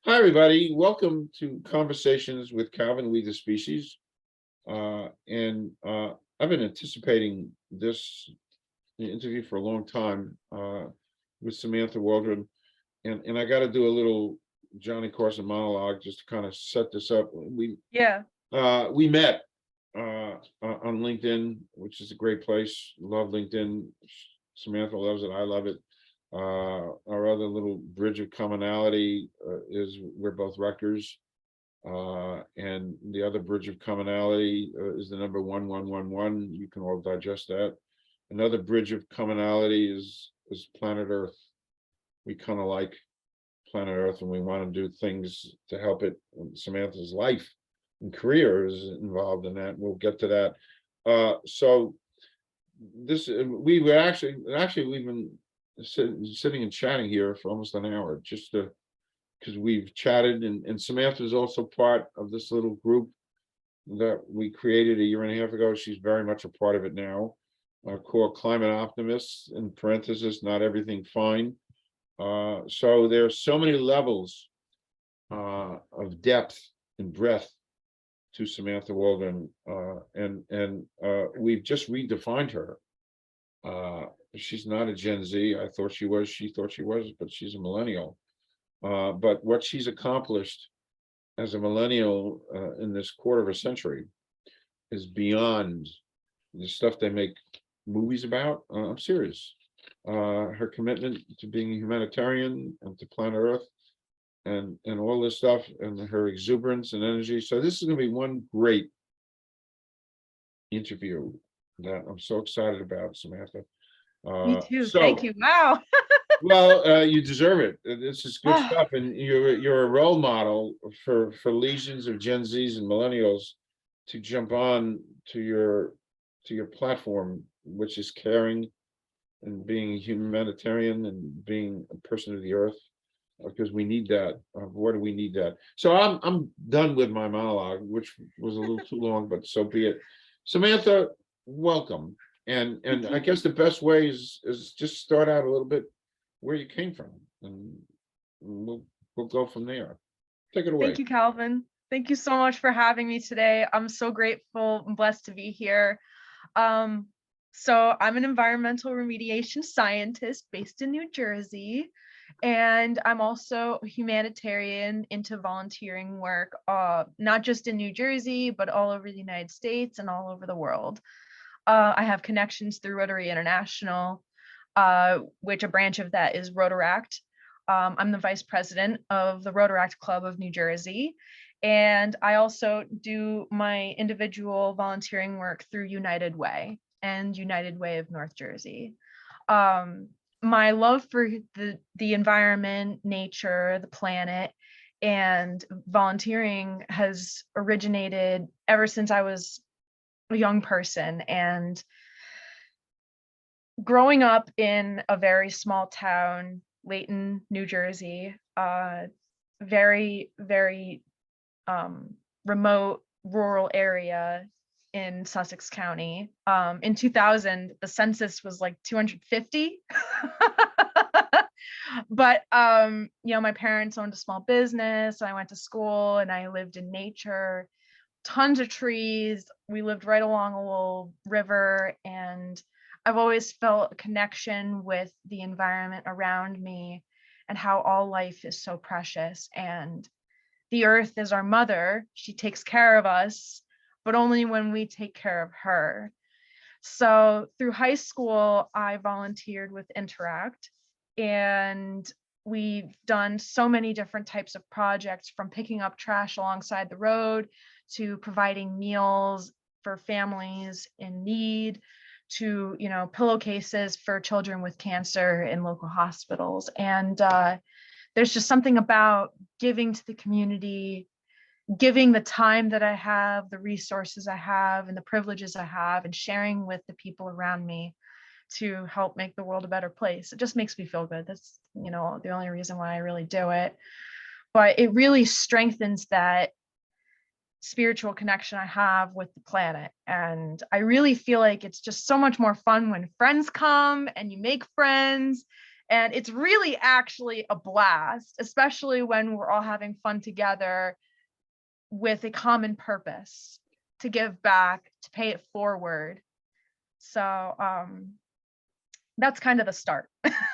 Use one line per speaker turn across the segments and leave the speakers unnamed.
Hi, everybody. Welcome to Conversations with Calvin, We the Species. I've been anticipating this interview for a long time with Samantha Waldron. And I got to do a little Johnny Carson monologue just to kind of set this up. We met on LinkedIn, which is a great place. Love LinkedIn. Samantha loves it. I love it. Our other little bridge of commonality is we're both Rutgers, and the other bridge of commonality is the number 1111. You can all digest that. Another bridge of commonality is planet Earth. We kind of like planet Earth, and we want to do things to help it. Samantha's life and career is involved in that. We'll get to that. So this we were actually we've been sitting and chatting here for almost an hour, just because we've chatted, and Samantha is also part of this little group that we created a year and a half ago. She's very much a part of it now, called Climate Optimists, in parenthesis, not everything fine. So there's so many levels of depth and breadth to Samantha Waldron, and we've just redefined her. She's not a Gen Z. I thought she was. She thought she was, but she's a millennial. But what she's accomplished as a millennial in this quarter of a century is beyond the stuff they make movies about. I'm serious. Her commitment to being a humanitarian and to planet Earth and all this stuff, and her exuberance and energy. So this is going to be one great interview that I'm so excited about, Samantha.
Me too. Thank you. Wow.
Well, you deserve it. This is good stuff, and you're a role model for legions of Gen Zs and millennials to jump on to your platform, which is caring and being a humanitarian and being a person of the earth, because we need that. Boy, do we need that. So I'm done with my monologue, which was a little too long, but so be it. Samantha, welcome. And I guess the best way is just start out a little bit where you came from, and we'll go from there. Take it away.
Thank you, Calvin. Thank you so much for having me today. I'm so grateful and blessed to be here. So I'm an environmental remediation scientist based in New Jersey, and I'm also a humanitarian into volunteering work, not just in New Jersey, but all over the United States and all over the world. I have connections through Rotary International, which a branch of that is Rotaract. I'm the vice president of the Rotaract Club of New Jersey. And I also do my individual volunteering work through United Way and United Way of North Jersey. My love for the environment, nature, the planet, and volunteering has originated ever since I was a young person. And growing up in a very small town, Layton, New Jersey, very, very remote rural area in Sussex County. In 2000, the census was like 250. But my parents owned a small business. I went to school and I lived in nature. Tons of trees. We lived right along a little river, and I've always felt a connection with the environment around me and how all life is so precious. And the earth is our mother. She takes care of us, but only when we take care of her. So through high school, I volunteered with Interact, and we've done so many different types of projects, from picking up trash alongside the road to providing meals for families in need, to pillowcases for children with cancer in local hospitals. And there's just something about giving to the community, giving the time that I have, the resources I have, and the privileges I have, and sharing with the people around me to help make the world a better place. It just makes me feel good. That's the only reason why I really do it. But it really strengthens that spiritual connection I have with the planet. And I really feel like it's just so much more fun when friends come and you make friends And it's really actually a blast, especially when we're all having fun together with a common purpose to give back, to pay it forward. So that's kind of the start.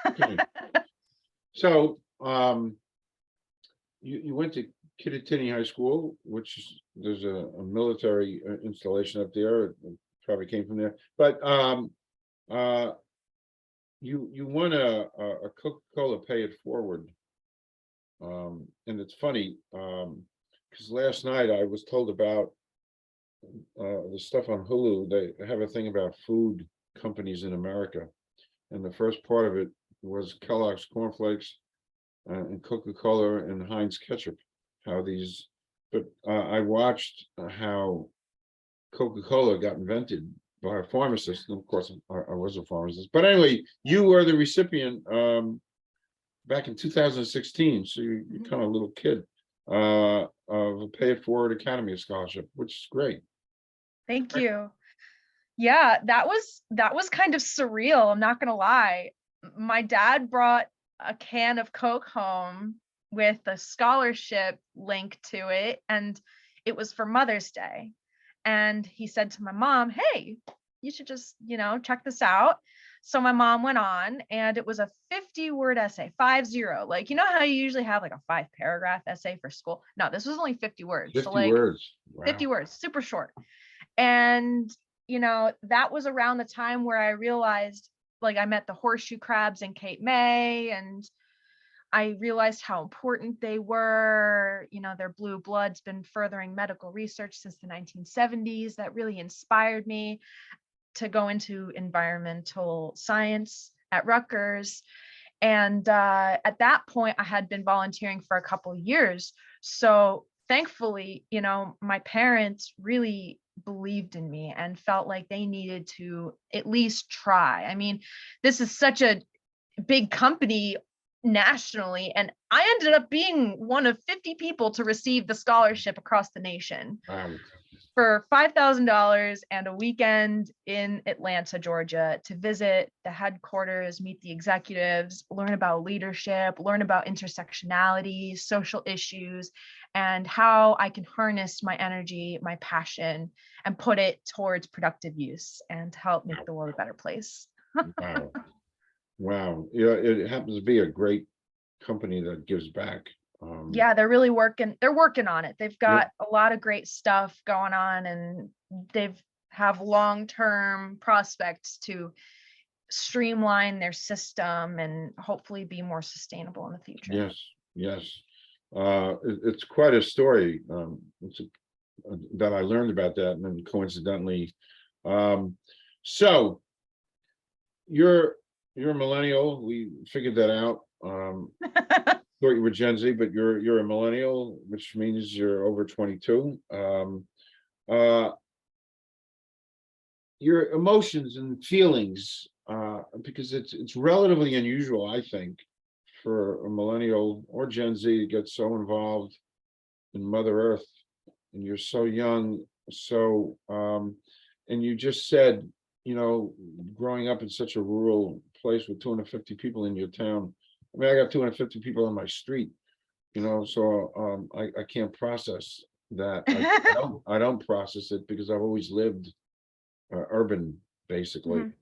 Okay. So you went to Kittatinny High School, which is, there's a military installation up there. It probably came from there. But uh, you won a Coca-Cola Pay It Forward. And it's funny, because last night I was told about the stuff on Hulu. They have a thing about food companies in America, and the first part of it was Kellogg's cornflakes and Coca-Cola and Heinz ketchup. How these, but I watched how Coca-Cola got invented by a pharmacist. And of course, I was a pharmacist. But anyway, you were the recipient back in 2016. So you're kind of a little kid of a Pay It Forward Academy Scholarship, which is great.
Thank you. Yeah, that was kind of surreal. I'm not gonna lie. My dad brought a can of Coke home with a scholarship link to it, and it was for Mother's Day. And he said to my mom, "Hey, you should just, check this out." So my mom went on, and it was a 50-word essay, 50. Like, how you usually have like a 5-paragraph essay for school? No, this was only 50 words.
50
so like
words. Wow.
50 words, super short. And, that was around the time where I realized, like, I met the horseshoe crabs in Cape May, and I realized how important they were. Their blue blood's been furthering medical research since the 1970s. That really inspired me to go into environmental science at Rutgers. And at that point, I had been volunteering for a couple of years. So thankfully, my parents really believed in me and felt like they needed to at least try. I mean, this is such a big company nationally, and I ended up being one of 50 people to receive the scholarship across the nation.
Wow.
For $5,000 and a weekend in Atlanta, Georgia, to visit the headquarters, meet the executives, learn about leadership, learn about intersectionality, social issues, and how I can harness my energy, my passion, and put it towards productive use and help make the world a better place.
Wow. Wow. Yeah, it happens to be a great company that gives back.
Yeah, they're really working on it. They've got a lot of great stuff going on, and they've have long-term prospects to streamline their system and hopefully be more sustainable in the future.
Yes, yes. It's quite a story. That I learned about that, and then coincidentally, so you're a millennial. We figured that out. Thought you were Gen Z, but you're a millennial, which means you're over 22. Your emotions and feelings, because it's relatively unusual, I think, for a millennial or Gen Z to get so involved in Mother Earth, and you're so young. So, and you just said, growing up in such a rural place with 250 people in your town. I mean, I got 250 people on my street, so I can't process that. I don't process it because I've always lived urban, basically.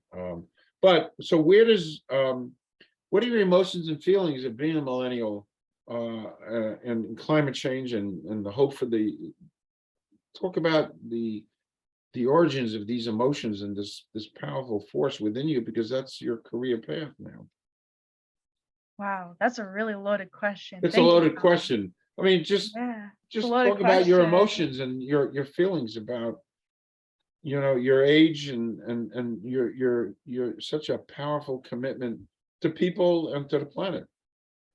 But so where does what are your emotions and feelings of being a millennial and climate change and the hope for talk about the origins of these emotions and this powerful force within you, because that's your career path now.
Wow, that's a really loaded question.
It's
Thank
a
you,
loaded
Conn.
question. I mean, just talk about your emotions and your feelings about your age and you're such a powerful commitment to people and to the planet.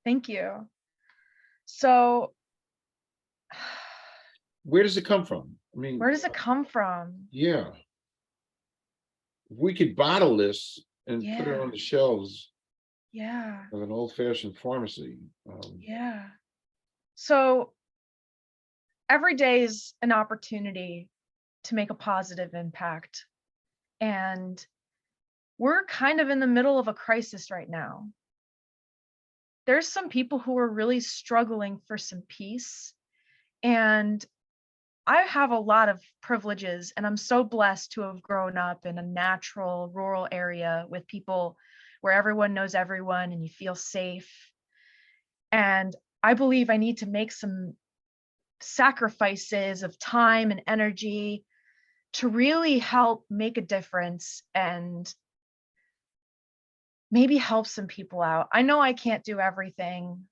Thank you. So
where does it come from? I mean,
where does it come from?
Yeah. If we could bottle this and put it on the shelves of an old-fashioned pharmacy.
So every day is an opportunity to make a positive impact. And we're kind of in the middle of a crisis right now. there's some people who are really struggling for some peace. And I have a lot of privileges, and I'm so blessed to have grown up in a natural rural area with people where everyone knows everyone and you feel safe. And I believe I need to make some sacrifices of time and energy to really help make a difference and maybe help some people out. I know I can't do everything,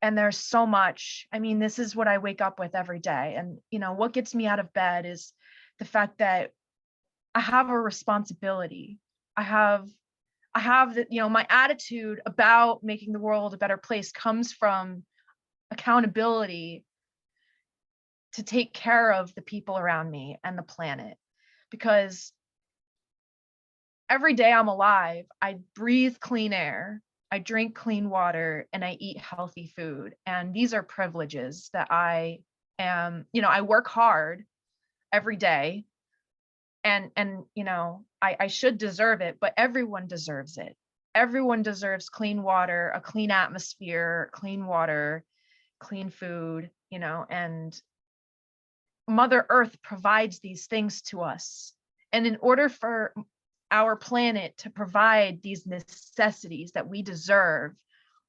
and there's so much. I mean, this is what I wake up with every day. And, what gets me out of bed is the fact that I have a responsibility. I have that, my attitude about making the world a better place comes from accountability to take care of the people around me and the planet. Because every day I'm alive, I breathe clean air, I drink clean water, and I eat healthy food. And these are privileges that I work hard every day, and I should deserve it, but everyone deserves it. Everyone deserves clean water, a clean atmosphere, clean water, clean food, and Mother Earth provides these things to us. And in order for our planet to provide these necessities that we deserve,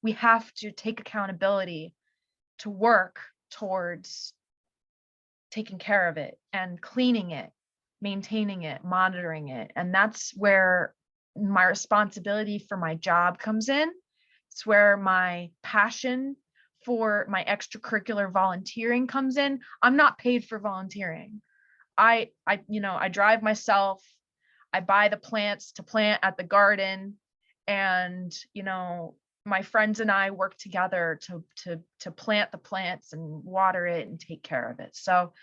we have to take accountability to work towards taking care of it and cleaning it, maintaining it, monitoring it. And that's where my responsibility for my job comes in. It's where my passion for my extracurricular volunteering comes in. I'm not paid for volunteering. I drive myself. I buy the plants to plant at the garden, and my friends and I work together to plant the plants and water it and take care of it. So,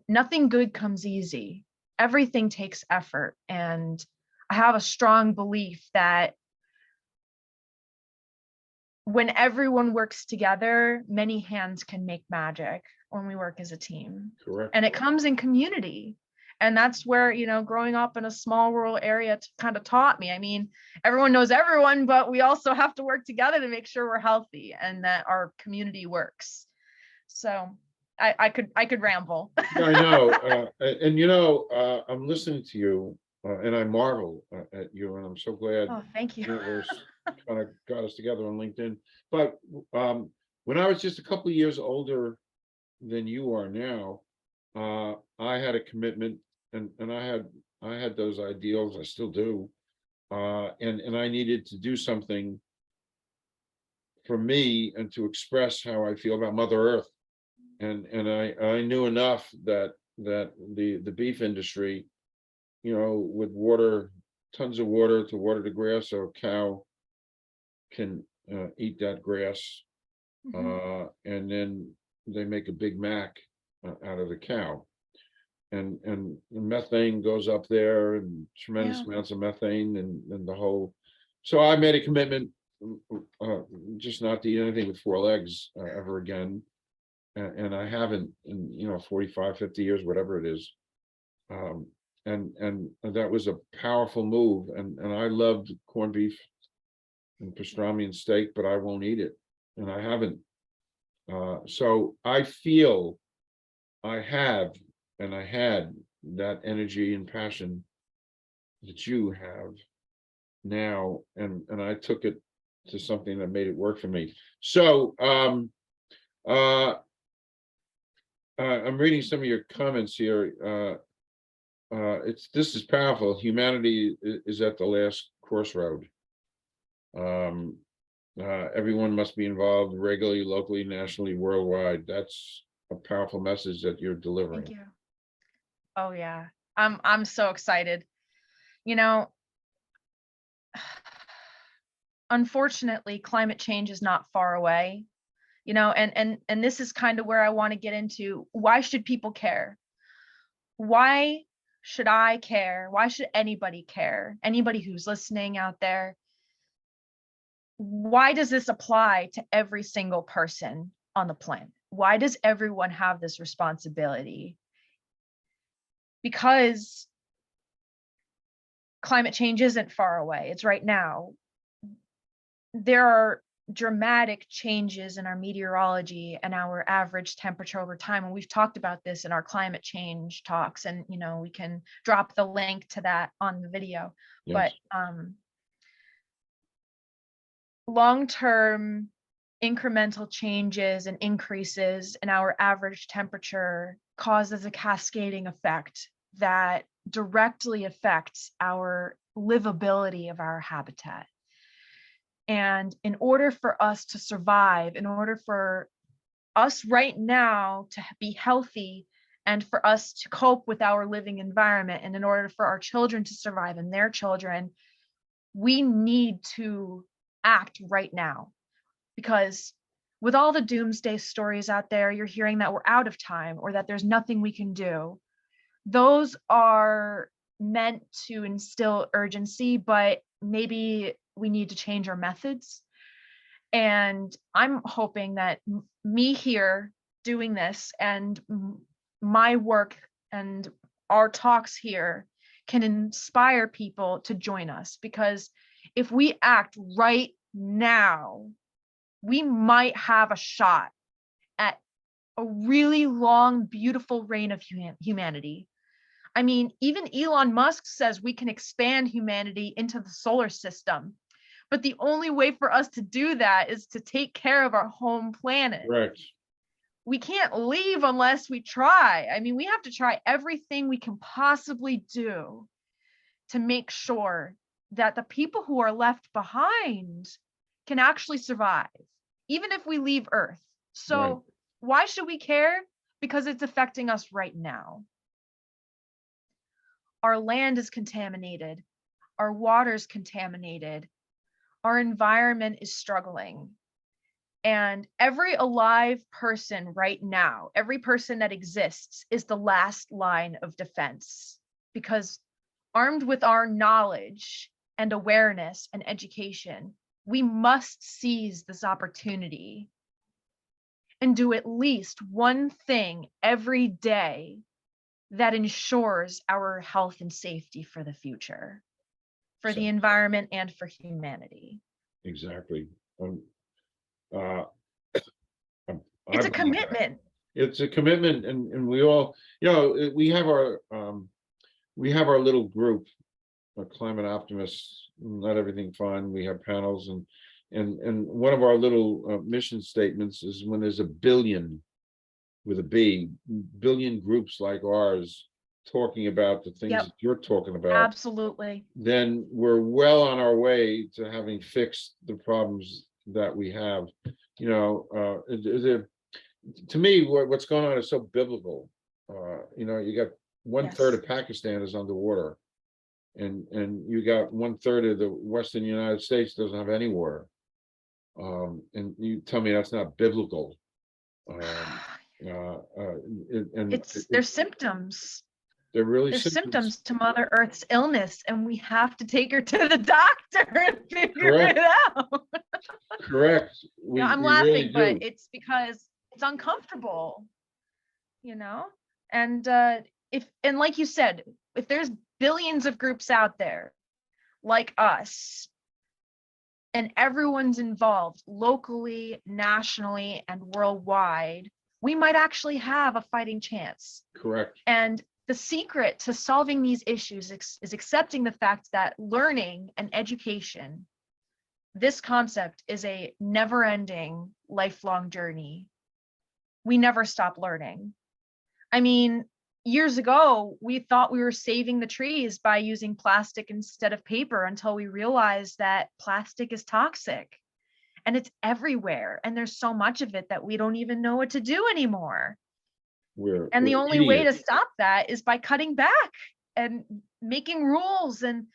nothing good comes easy. Everything takes effort, and I have a strong belief that when everyone works together, many hands can make magic when we work as a team.
Correct.
And it comes in community. And that's where, growing up in a small rural area kind of taught me. I mean, everyone knows everyone, but we also have to work together to make sure we're healthy and that our community works. So I could ramble.
Yeah, I know. And I'm listening to you, and I marvel at you, and I'm so glad
Oh, thank
the
you.
universe kind of got us together on LinkedIn. But when I was just a couple of years older than you are now, I had a commitment, and I had those ideals. I still do, and I needed to do something for me and to express how I feel about Mother Earth. And I knew enough that the beef industry, would water tons of water to water the grass so a cow can eat that grass, and then they make a Big Mac out of the cow, and the methane goes up there, and tremendous amounts of methane, and the whole. So I made a commitment, just not to eat anything with four legs ever again. And I haven't in 45, 50 years, whatever it is. And that was a powerful move. And I loved corned beef and pastrami and steak, but I won't eat it. And I haven't. So I feel I have, and I had that energy and passion that you have now. And I took it to something that made it work for me. So I'm reading some of your comments here. This is powerful. Humanity is at the last crossroad. Everyone must be involved regularly, locally, nationally, worldwide. That's a powerful message that you're delivering.
Thank you. Oh yeah. I'm so excited. You know, unfortunately, climate change is not far away. And this is kind of where I want to get into. Why should people care? Why should I care? Why should anybody care? Anybody who's listening out there, why does this apply to every single person on the planet? Why does everyone have this responsibility? Because climate change isn't far away. It's right now. There are dramatic changes in our meteorology and our average temperature over time. And we've talked about this in our climate change talks, and we can drop the link to that on the video.
Yes.
But long-term incremental changes and increases in our average temperature causes a cascading effect that directly affects our livability of our habitat. And in order for us to survive, in order for us right now to be healthy, and for us to cope with our living environment, and in order for our children to survive and their children, we need to act right now. Because with all the doomsday stories out there, you're hearing that we're out of time or that there's nothing we can do. Those are meant to instill urgency, but maybe we need to change our methods. And I'm hoping that me here doing this and my work and our talks here can inspire people to join us, because if we act right now, we might have a shot at a really long, beautiful reign of humanity. I mean, even Elon Musk says we can expand humanity into the solar system. But the only way for us to do that is to take care of our home planet.
Correct.
We can't leave unless we try. I mean, we have to try everything we can possibly do to make sure that the people who are left behind can actually survive, even if we leave Earth. So
Right.
Why should we care? Because it's affecting us right now. Our land is contaminated. Our water's contaminated. Our environment is struggling. And every alive person right now, every person that exists, is the last line of defense. Because armed with our knowledge and awareness and education, we must seize this opportunity and do at least one thing every day that ensures our health and safety for the future, for the environment and for humanity.
Exactly.
It's a commitment.
It's a commitment, and we all, we have our little group of climate optimists. Not everything fun. We have panels, and one of our little mission statements is, when there's a billion, with a B, billion groups like ours talking about the things
Yep.
that you're talking about,
Absolutely.
then we're well on our way to having fixed the problems that we have. To me, what's going on is so biblical. You got 1/3 of Pakistan is underwater, and you got 1/3 of the Western United States doesn't have any water. And you tell me that's not biblical.
There's symptoms.
They're really
There's symptoms to Mother Earth's illness, and we have to take her to the doctor and figure it out.
Correct.
I'm
we
laughing,
really
but
do.
it's because it's uncomfortable, and and like you said, if there's billions of groups out there like us, and everyone's involved locally, nationally, and worldwide, we might actually have a fighting chance.
Correct.
And the secret to solving these issues is accepting the fact that learning and education, this concept, is a never-ending, lifelong journey. We never stop learning. I mean, years ago, we thought we were saving the trees by using plastic instead of paper, until we realized that plastic is toxic and it's everywhere. And there's so much of it that we don't even know what to do anymore. And the only way to stop that is by cutting back and making rules and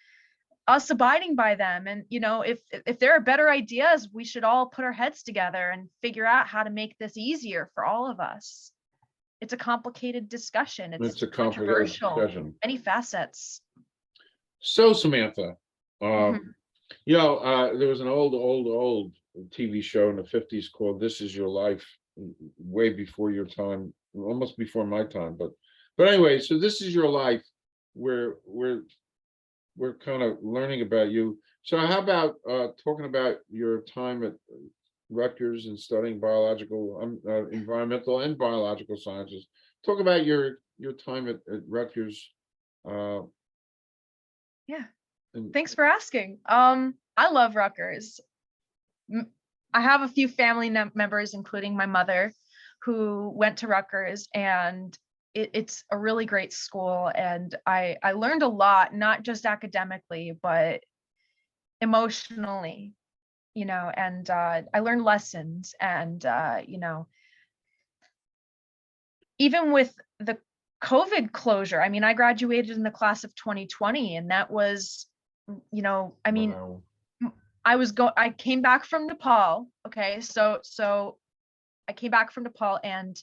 us abiding by them. And, if there are better ideas, we should all put our heads together and figure out how to make this easier for all of us. It's a complicated discussion. It's
a complicated discussion.
Many facets.
So, Samantha, there was an old TV show in the 50s called This Is Your Life, way before your time, almost before my time. But anyway, so This Is Your Life, we're kind of learning about you. So how about talking about your time at Rutgers and studying biological, environmental and biological sciences. Talk about your time at Rutgers. Uh,
Yeah.
and
Thanks for asking. I love Rutgers. I have a few family members, including my mother, who went to Rutgers, and it's a really great school. And I learned a lot, not just academically, but emotionally, and I learned lessons. And, even with the COVID closure, I mean, I graduated in the class of 2020, and that was, I mean,
wow,
I came back from Nepal. Okay. So I came back from Nepal and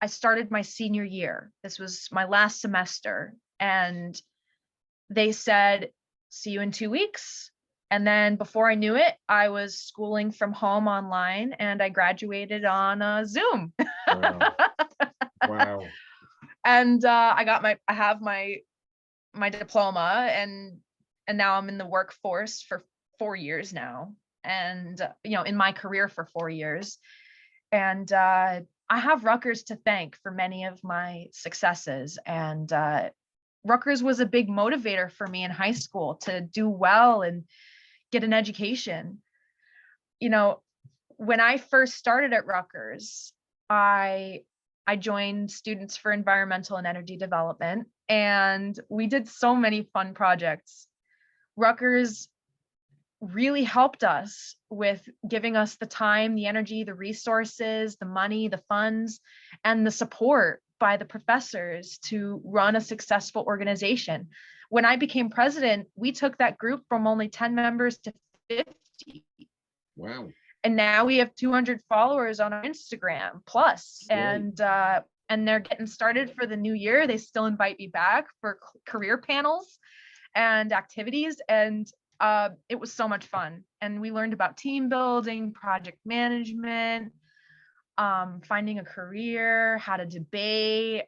I started my senior year. This was my last semester. And they said, see you in 2 weeks. And then before I knew it, I was schooling from home online, and I graduated on Zoom.
wow, wow.
And I have my diploma, and now I'm in the workforce for 4 years now, and in my career for 4 years. And I have Rutgers to thank for many of my successes. And Rutgers was a big motivator for me in high school to do well and get an education. When I first started at Rutgers, I joined Students for Environmental and Energy Development, and we did so many fun projects. Rutgers really helped us with giving us the time, the energy, the resources, the money, the funds, and the support by the professors to run a successful organization. When I became president, we took that group from only 10 members to 50.
Wow.
And now we have 200 followers on our Instagram plus.
Great.
And they're getting started for the new year. They still invite me back for career panels and activities. And it was so much fun. And we learned about team building, project management, finding a career, how to debate,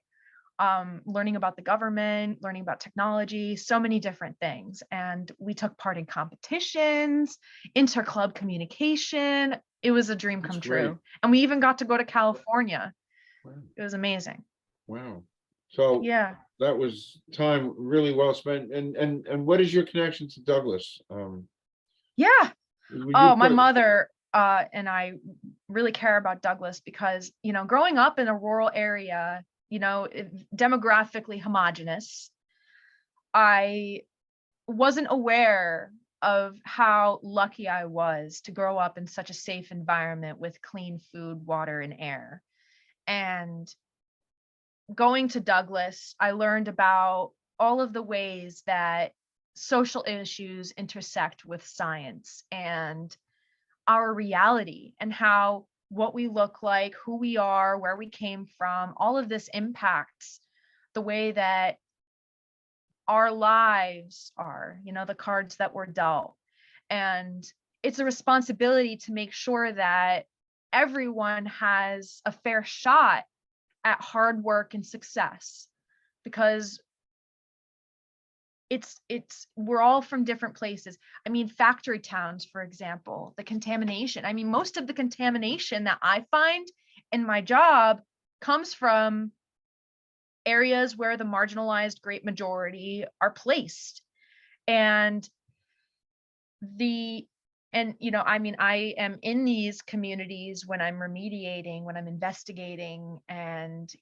learning about the government, learning about technology, so many different things. And we took part in competitions, inter-club communication. It was a dream come true. And we even got to go to California.
Wow.
It was amazing.
Wow. So
Yeah.
that was time really well spent. And what is your connection to Douglas?
Yeah.
Will
Oh,
you
my
put-
mother and I really care about Douglas because, growing up in a rural area, demographically homogenous, I wasn't aware of how lucky I was to grow up in such a safe environment with clean food, water, and air. And going to Douglas, I learned about all of the ways that social issues intersect with science and our reality, and how what we look like, who we are, where we came from, all of this impacts the way that our lives are, the cards that were dealt. And it's a responsibility to make sure that everyone has a fair shot at hard work and success, because we're all from different places. I mean, factory towns, for example, the contamination. I mean, most of the contamination that I find in my job comes from areas where the marginalized great majority are placed. And I am in these communities when I'm remediating, when I'm investigating, and,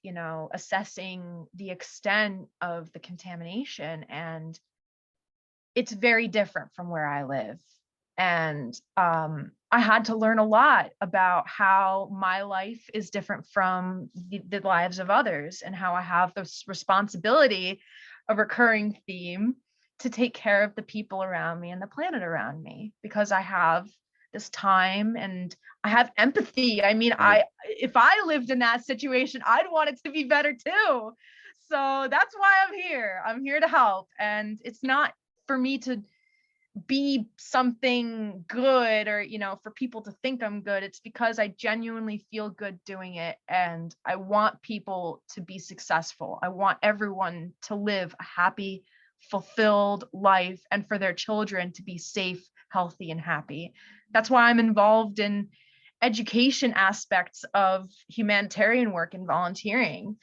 assessing the extent of the contamination. And it's very different from where I live. And I had to learn a lot about how my life is different from the lives of others, and how I have this responsibility, a recurring theme, to take care of the people around me and the planet around me, because I have this time and I have empathy. I mean, if I lived in that situation, I'd want it to be better too. So that's why I'm here. I'm here to help. And it's not for me to be something good, or for people to think I'm good. It's because I genuinely feel good doing it, and I want people to be successful. I want everyone to live a happy, fulfilled life, and for their children to be safe, healthy, and happy. That's why I'm involved in education aspects of humanitarian work and volunteering.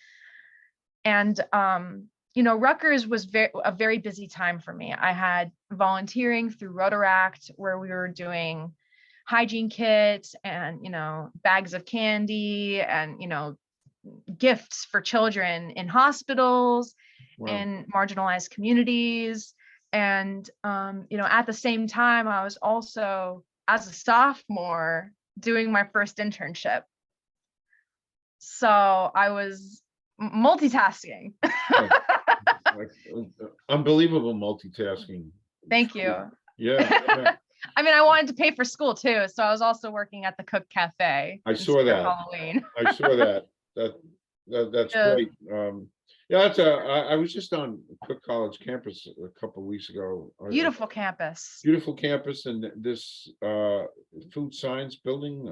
And Rutgers was a very busy time for me. I had volunteering through Rotaract, where we were doing hygiene kits and bags of candy and gifts for children in hospitals,
Wow.
in marginalized communities. And at the same time, I was also, as a sophomore, doing my first internship. So I was multitasking.
Unbelievable multitasking.
Thank you.
Yeah.
I mean, I wanted to pay for school too, so I was also working at the Cook Cafe.
I saw that.
Halloween.
I saw that. That's great. Yeah, I was just on Cook College campus a couple of weeks ago.
Beautiful campus.
Beautiful campus, and this food science building,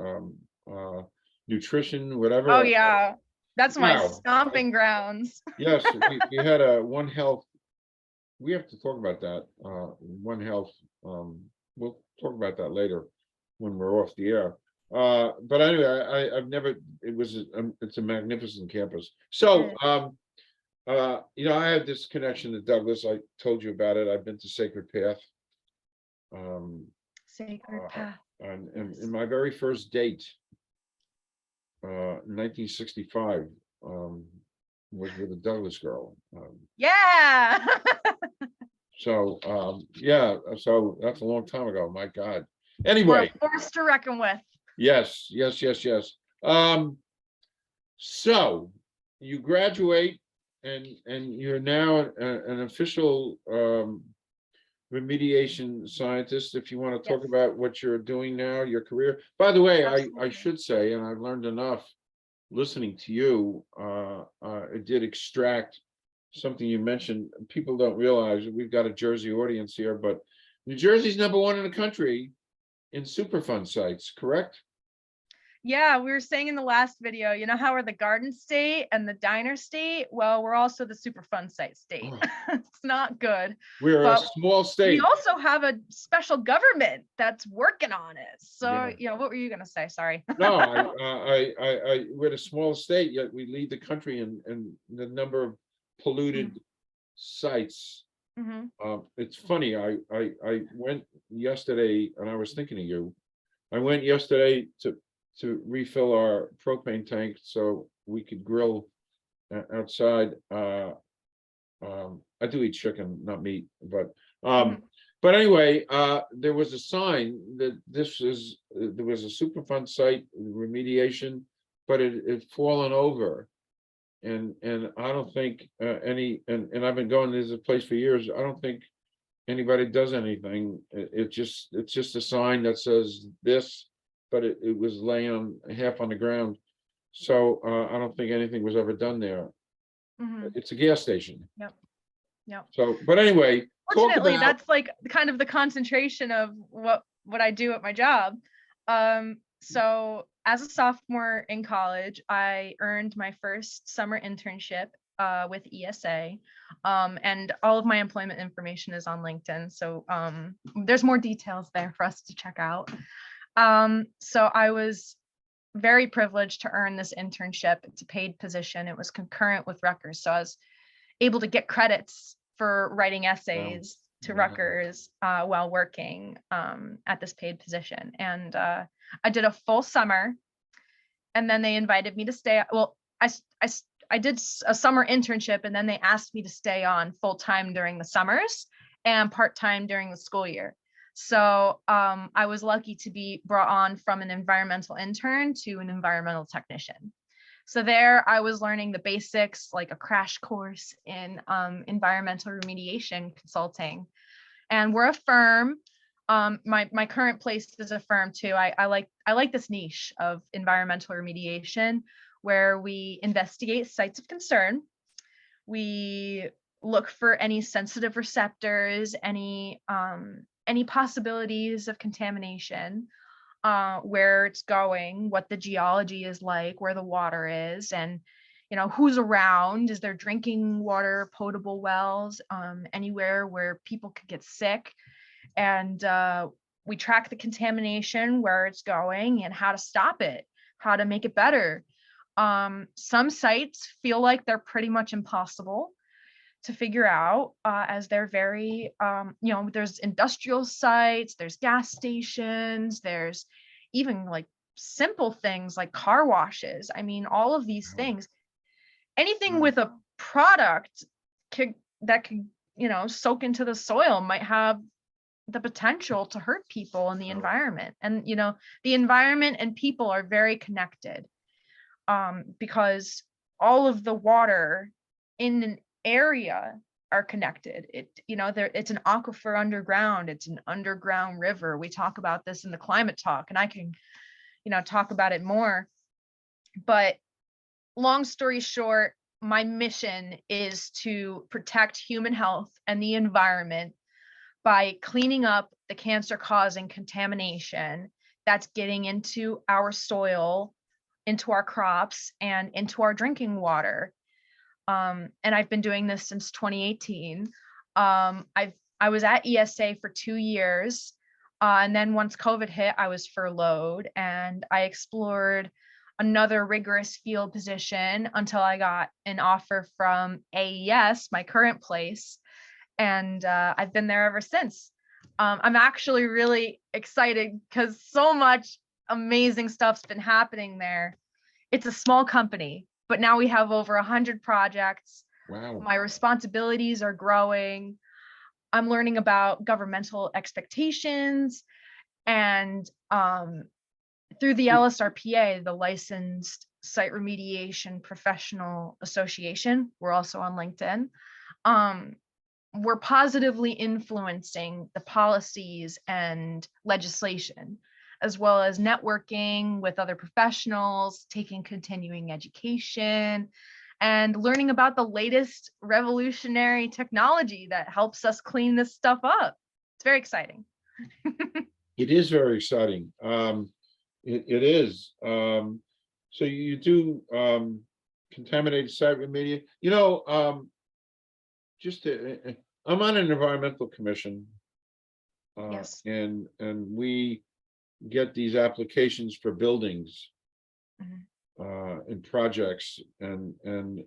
nutrition, whatever.
Oh yeah, that's my
Wow.
stomping grounds.
Yes, we had a One Health. We have to talk about that. One Health. We'll talk about that later when we're off the air. But anyway, I've never. It's a magnificent campus. So, I have this connection to Douglas. I told you about it. I've been to Sacred Path.
Sacred Path.
And in my very first date, 1965, was with a Douglas girl.
Yeah.
So so that's a long time ago. My God. Anyway,
we're a force to reckon with.
Yes. So you graduate, and you're now an official remediation scientist. If you want to talk about what you're doing now, your career. By the way, I should say, and I've learned enough listening to you. I did extract something you mentioned. People don't realize we've got a Jersey audience here, but New Jersey's #1 in the country in Superfund sites, correct?
Yeah, we were saying in the last video, how we're the garden state and the diner state? Well, we're also the Superfund site state. Oh. It's not good.
We're a small state.
We also have a special government that's working on it. So, what were you going to say? Sorry.
No, we're the smallest state, yet we lead the country in the number of polluted sites. It's funny. I went yesterday, and I was thinking of you. I went yesterday to refill our propane tank so we could grill outside. I do eat chicken, not meat, but anyway, there was a sign that there was a Superfund site remediation, but it had fallen over. And I don't think and I've been going to this place for years. I don't think anybody does anything. It's just a sign that says this, but it was laying half on the ground. So I don't think anything was ever done there. It's a gas station.
Yep.
So, but anyway,
fortunately, that's like kind of the concentration of what I do at my job. So as a sophomore in college, I earned my first summer internship with ESA, and all of my employment information is on LinkedIn. So there's more details there for us to check out. So I was very privileged to earn this internship. It's a paid position. It was concurrent with Rutgers. So I was able to get credits for writing essays to Rutgers while working at this paid position. And I did a full summer, and then they invited me to stay. Well, I did a summer internship, and then they asked me to stay on full time during the summers and part time during the school year. So I was lucky to be brought on from an environmental intern to an environmental technician. So there I was learning the basics, like a crash course in environmental remediation consulting. And we're a firm. My current place is a firm too. I like this niche of environmental remediation, where we investigate sites of concern. We look for any sensitive receptors, any possibilities of contamination, where it's going, what the geology is like, where the water is, and who's around. Is there drinking water, potable wells, anywhere where people could get sick? And We track the contamination, where it's going, and how to stop it, how to make it better. Some sites feel like they're pretty much impossible to figure out, as they're very, there's industrial sites, there's gas stations, there's even like simple things like car washes. I mean, all of these things, anything with a product that could, soak into the soil might have the potential to hurt people and the environment. And, the environment and people are very connected, because all of the water in an area are connected. It's an aquifer underground. It's an underground river. We talk about this in the climate talk, and I can, talk about it more. But long story short, my mission is to protect human health and the environment by cleaning up the cancer-causing contamination that's getting into our soil, into our crops, and into our drinking water. And I've been doing this since 2018. I was at ESA for 2 years, and then once COVID hit, I was furloughed, and I explored another rigorous field position until I got an offer from AES, my current place, and I've been there ever since. I'm actually really excited because so much amazing stuff's been happening there. It's a small company, but now we have over 100 projects.
Wow.
My responsibilities are growing. I'm learning about governmental expectations, and through the LSRPA, the Licensed Site Remediation Professional Association, we're also on LinkedIn. We're positively influencing the policies and legislation, as well as networking with other professionals, taking continuing education, and learning about the latest revolutionary technology that helps us clean this stuff up. It's very exciting.
It is very exciting. It is. So you do contaminated site remediation. I'm on an environmental commission,
Yes.
and we get these applications for buildings and projects, and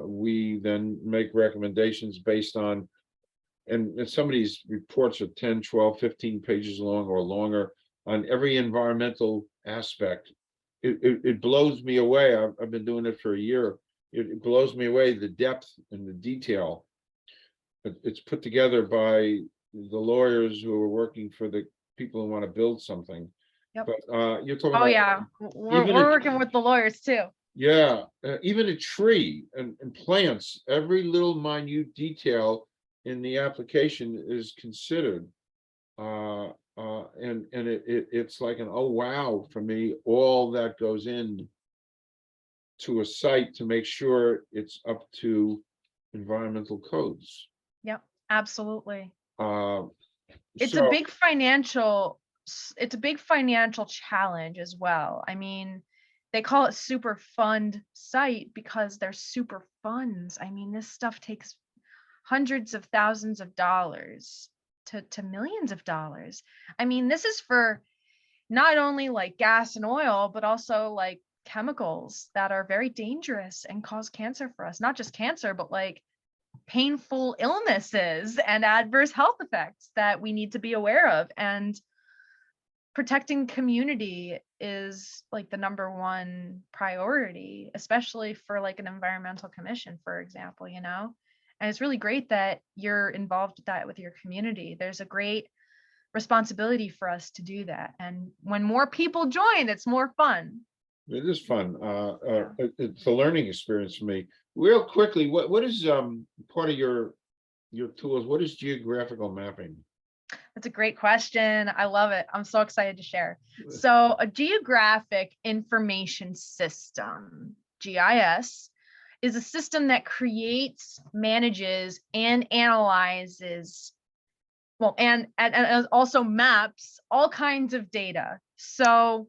we then make recommendations based on, and some of these reports are 10, 12, 15 pages long or longer on every environmental aspect. It blows me away. I've been doing it for a year. It blows me away, the depth and the detail. It's put together by the lawyers who are working for the people who want to build something.
Yep.
But you're talking
Oh
about,
yeah, we're working with the lawyers too.
yeah, even a tree and plants, every little minute detail in the application is considered. And it's like an oh wow for me, all that goes in to a site to make sure it's up to environmental codes.
Yep, absolutely. It's
So
a big financial challenge as well. I mean, they call it super fund site because they're super funds. I mean, this stuff takes hundreds of thousands of dollars to millions of dollars. I mean, this is for not only like gas and oil, but also like chemicals that are very dangerous and cause cancer for us. Not just cancer, but like painful illnesses and adverse health effects that we need to be aware of. And protecting community is like the #1 priority, especially for like an environmental commission, for example, and it's really great that you're involved with that with your community. There's a great responsibility for us to do that, and when more people join, it's more fun.
it is fun. It's a learning experience for me. Real quickly, what is part of your tools? What is geographical mapping?
That's a great question. I love it. I'm so excited to share. So a geographic information system, GIS, is a system that creates, manages, and analyzes, and also maps all kinds of data. So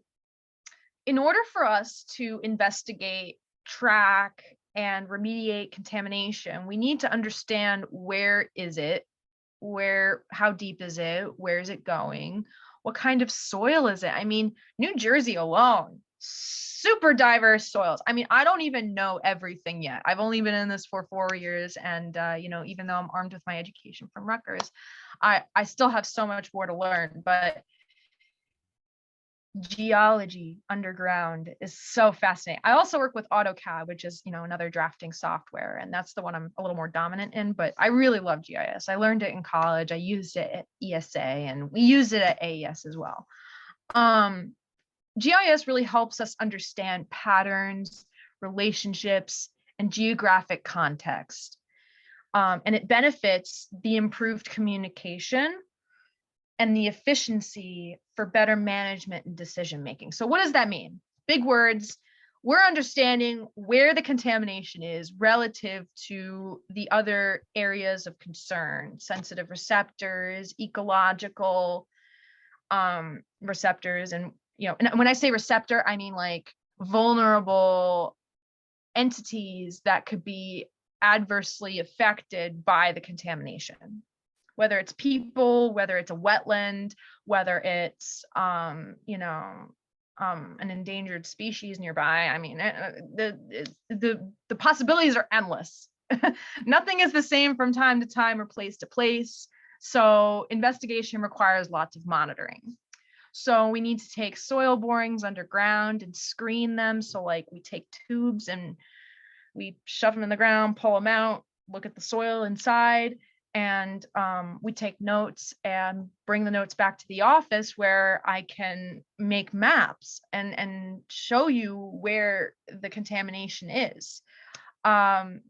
in order for us to investigate, track, and remediate contamination, we need to understand where is it, how deep is it, where is it going, What kind of soil is it? I mean, New Jersey alone, super diverse soils. I mean, I don't even know everything yet. I've only been in this for 4 years, and you know, even though I'm armed with my education from Rutgers, I still have so much more to learn. But geology underground is so fascinating. I also work with AutoCAD, which is, you know, another drafting software, and that's the one I'm a little more dominant in, but I really love GIS. I learned it in college. I used it at ESA, and we use it at AES as well. GIS really helps us understand patterns, relationships, and geographic context. And it benefits the improved communication and the efficiency for better management and decision making. So what does that mean? Big words. We're understanding where the contamination is relative to the other areas of concern, sensitive receptors, ecological receptors. And, you know, and when I say receptor, I mean like vulnerable entities that could be adversely affected by the contamination, whether it's people, whether it's a wetland, whether it's you know, an endangered species nearby. I mean, the possibilities are endless. Nothing is the same from time to time or place to place. So investigation requires lots of monitoring. So we need to take soil borings underground and screen them. So like we take tubes and we shove them in the ground, pull them out, look at the soil inside, and we take notes and bring the notes back to the office where I can make maps and show you where the contamination is.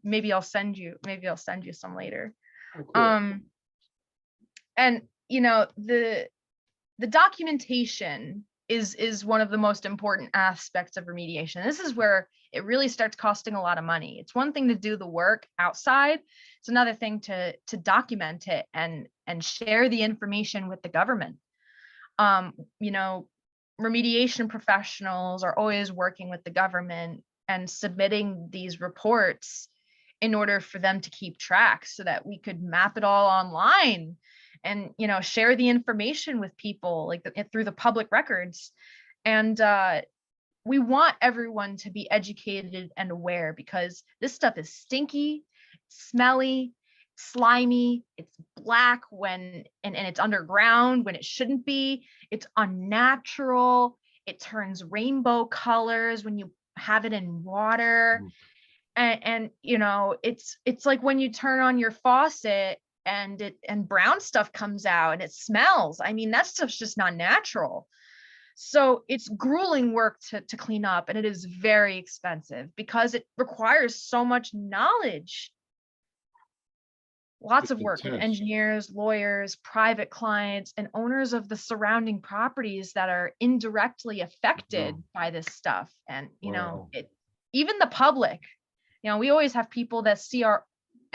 Maybe I'll send you some later.
Oh, cool.
And you know, the documentation is one of the most important aspects of remediation. This is where it really starts costing a lot of money. It's one thing to do the work outside. It's another thing to document it and share the information with the government. You know, remediation professionals are always working with the government and submitting these reports in order for them to keep track so that we could map it all online and, you know, share the information with people like through the public records. And we want everyone to be educated and aware, because this stuff is stinky, smelly, slimy, it's black when and it's underground when it shouldn't be, it's unnatural, it turns rainbow colors when you have it in water. And you know, it's like when you turn on your faucet and brown stuff comes out and it smells. I mean, that stuff's just not natural. So it's grueling work to clean up, and it is very expensive because it requires so much knowledge. Lots of work with engineers, lawyers, private clients, and owners of the surrounding properties that are indirectly affected by this stuff. And, you know, even the public, you know, we always have people that see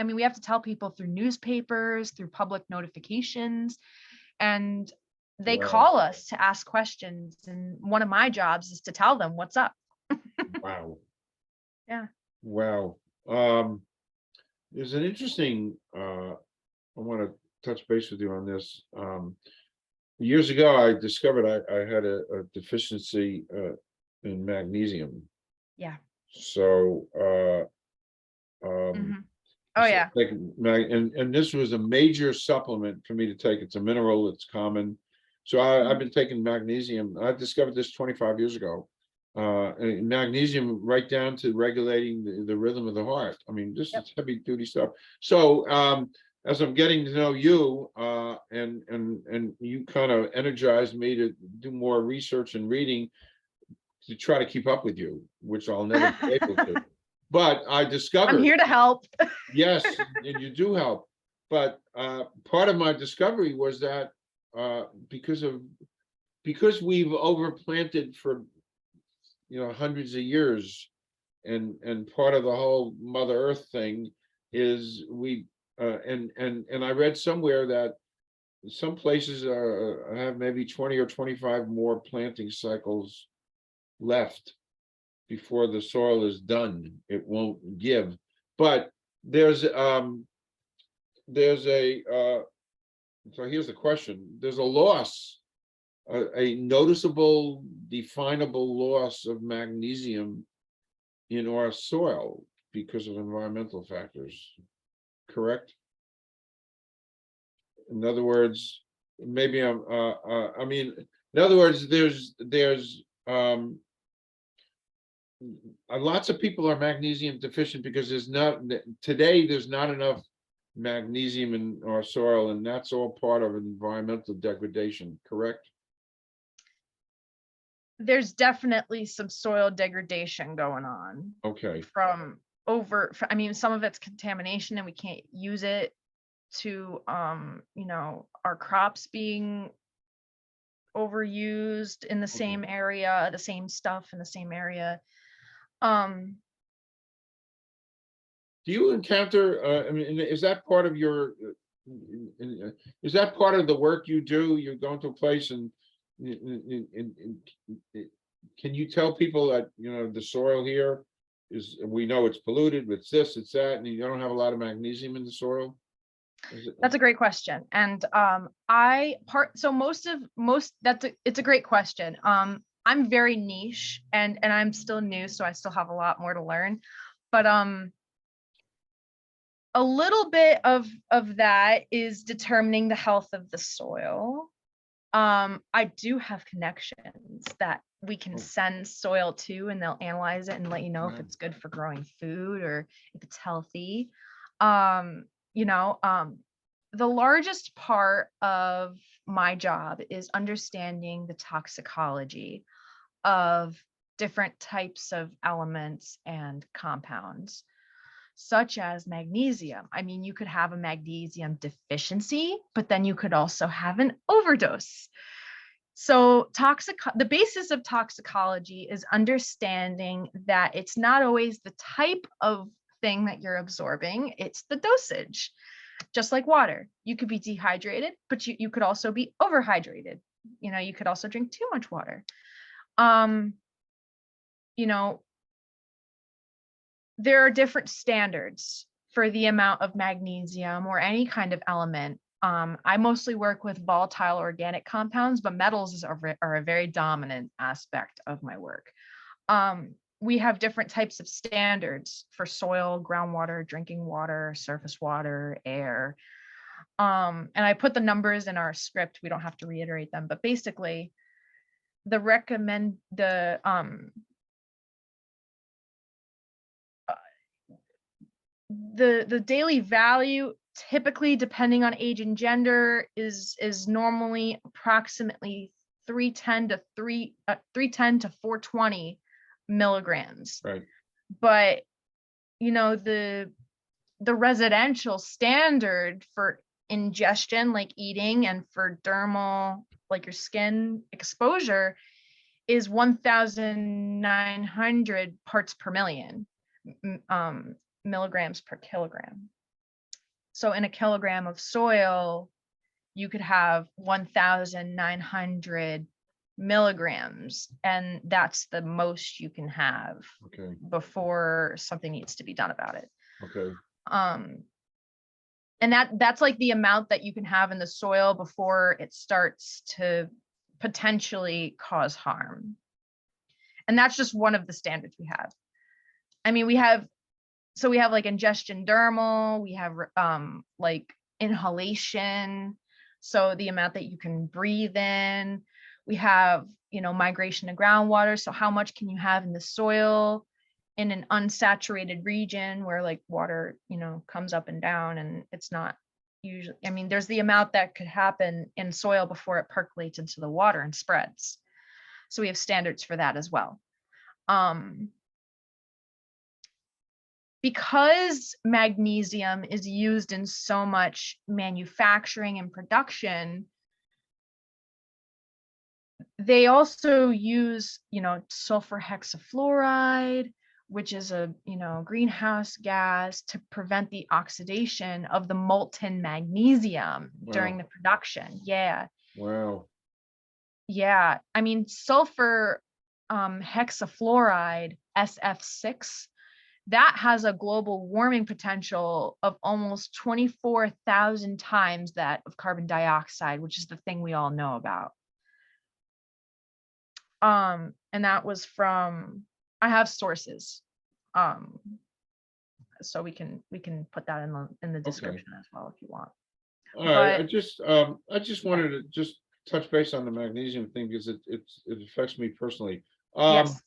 we have to tell people through newspapers, through public notifications, and they call us to ask questions. And one of my jobs is to tell them what's up.
Wow.
Yeah.
Wow. There's an interesting, I want to touch base with you on this. Years ago, I discovered I had a deficiency in magnesium.
Yeah.
So,
Oh yeah.
And this was a major supplement for me to take. It's a mineral, it's common. So I've been taking magnesium. I discovered this 25 years ago. And magnesium right down to regulating the rhythm of the heart. I mean, this is heavy duty stuff. So as I'm getting to know you, and you kind of energized me to do more research and reading to try to keep up with you, which I'll never be able to. But I discovered
I'm here to help.
Yes, and you do help. But part of my discovery was that because we've overplanted for hundreds of years, and part of the whole Mother Earth thing is and I read somewhere that some places have maybe 20 or 25 more planting cycles left before the soil is done. It won't give. But there's a so here's the question. There's a loss a noticeable, definable loss of magnesium in our soil because of environmental factors, correct? In other words, maybe I mean, in other words, there's lots of people are magnesium deficient because there's not enough magnesium in our soil, and that's all part of environmental degradation, correct?
There's definitely some soil degradation going on
Okay,
from I mean, some of it's contamination and we can't use it, to our crops being overused in the same area, the same stuff in the same area.
do you encounter, I mean, is that part of your, is that part of the work you do? You're going to a place and can you tell people that, the soil here is, we know it's polluted with this, it's that, and you don't have a lot of magnesium in the soil?
That's a great question. And it's a great question. I'm very niche and I'm still new, so I still have a lot more to learn. But a little bit of that is determining the health of the soil. I do have connections that we can send soil to, and they'll analyze it and let you know if it's good for growing food or if it's healthy. The largest part of my job is understanding the toxicology of different types of elements and compounds, such as magnesium. I mean, you could have a magnesium deficiency, but then you could also have an overdose. So the basis of toxicology is understanding that it's not always the type of thing that you're absorbing, it's the dosage. Just like water, you could be dehydrated, but you could also be overhydrated. You could also drink too much water. There are different standards for the amount of magnesium or any kind of element. I mostly work with volatile organic compounds, but metals are a very dominant aspect of my work. We have different types of standards for soil, groundwater, drinking water, surface water, air. And I put the numbers in our script. We don't have to reiterate them, but basically the daily value, typically depending on age and gender, is normally approximately 310 to 420 milligrams.
Right.
But the residential standard for ingestion, like eating, and for dermal, like your skin exposure, is 1,900 parts per million, milligrams per kilogram. So in a kilogram of soil, you could have 1,900 milligrams, and that's the most you can have before something needs to be done about it. And that's like the amount that you can have in the soil before it starts to potentially cause harm. And that's just one of the standards we have. I mean, we have like ingestion dermal, we have like inhalation, so the amount that you can breathe in. We have, migration to groundwater, so how much can you have in the soil in an unsaturated region where like water, comes up and down, and it's not usually, I mean, there's the amount that could happen in soil before it percolates into the water and spreads. So we have standards for that as well. Because magnesium is used in so much manufacturing and production, they also use, sulfur hexafluoride, which is a, greenhouse gas, to prevent the oxidation of the molten magnesium during the production. Yeah.
Wow.
Yeah. I mean, sulfur hexafluoride, SF6, that has a global warming potential of almost 24,000 times that of carbon dioxide, which is the thing we all know about. And that was from, I have sources. Um, so we can put that in the
Okay.
description as well if you want.
All right,
But
I just wanted to just touch base on the magnesium thing because it affects me personally.
yes,